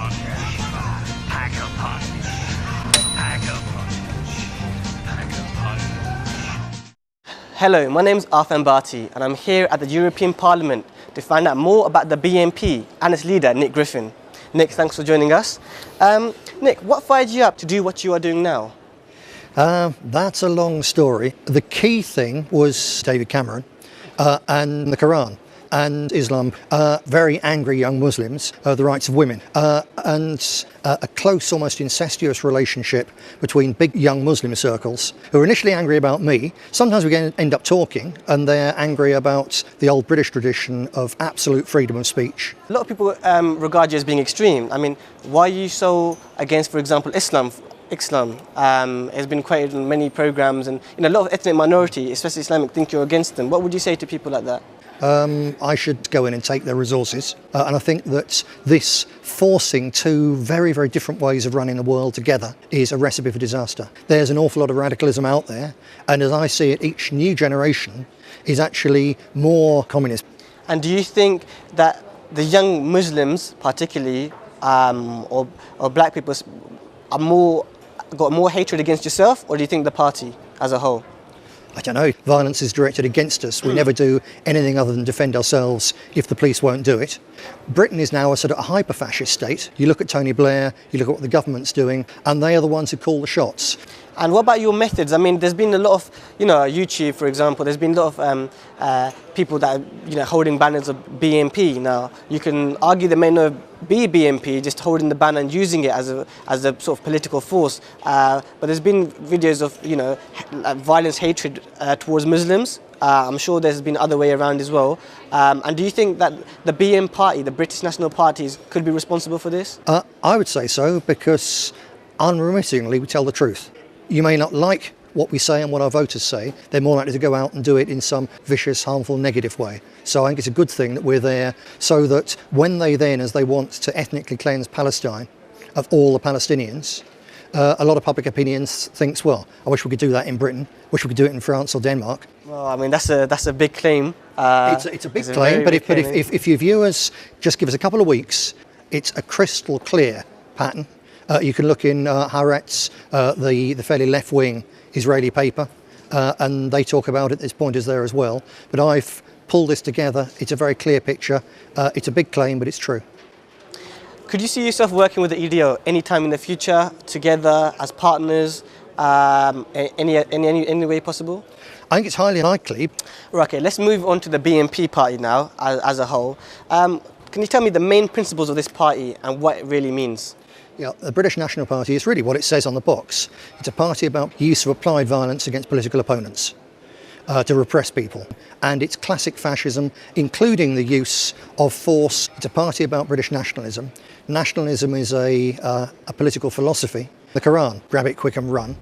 punch. Pack a punch. Pack a punch. Pack a punch. Hello, my name is Arfan Bhatti and I'm here at the European Parliament to find out more about the BNP and its leader, Nick Griffin. Nick, thanks for joining us. Nick, what fired you up to do what you are doing now? That's a long story. The key thing was David Cameron and the Quran and Islam, very angry young Muslims, the rights of women, and a close, almost incestuous relationship between big young Muslim circles who are initially angry about me. Sometimes we end up talking and they're angry about the old British tradition of absolute freedom of speech. A lot of people regard you as being extreme. I mean, why are you so against, for example, Islam has been quoted in many programs, and a lot of ethnic minority, especially Islamic, think you're against them. What would you say to people like that? I should go in and take their resources, and I think that this forcing two very, very different ways of running the world together is a recipe for disaster. There's an awful lot of radicalism out there, and as I see it, each new generation is actually more communist. And do you think that the young Muslims, particularly, or black people, got more hatred against yourself, or do you think the party as a whole? I don't know. Violence is directed against us. We never do anything other than defend ourselves if the police won't do it. Britain is now a sort of a hyper-fascist state. You look at Tony Blair, you look at what the government's doing, and they are the ones who call the shots. And what about your methods? I mean, there's been a lot of, YouTube, for example, there's been a lot of people that are, holding banners of BNP. Now, you can argue they may not be BNP, just holding the banner and using it as a sort of political force. But there's been videos of, violence, hatred towards Muslims. I'm sure there's been other way around as well. And do you think that the BN Party, the British National Parties, could be responsible for this? I would say so, because unremittingly we tell the truth. You may not like what we say and what our voters say. They're more likely to go out and do it in some vicious, harmful, negative way. So I think it's a good thing that we're there, so that when they then, as they want to ethnically cleanse Palestine of all the Palestinians, a lot of public opinion thinks, well, I wish we could do that in Britain, wish we could do it in France or Denmark. Well, I mean, that's a big claim. It's a big claim, but if your viewers just give us a couple of weeks, it's a crystal clear pattern. You can look in Haaretz, the fairly left-wing Israeli paper, and they talk about it. There's pointers there as well. But I've pulled this together. It's a very clear picture. It's a big claim, but it's true. Could you see yourself working with the EDO anytime in the future, together as partners, any way possible? I think it's highly likely. Right, okay, let's move on to the BNP party now, as a whole. Can you tell me the main principles of this party and what it really means? Yeah, the British National Party is really what it says on the box. It's a party about use of applied violence against political opponents to repress people. And it's classic fascism, including the use of force. It's a party about British nationalism. Nationalism is a political philosophy. The Quran, grab it quick and run.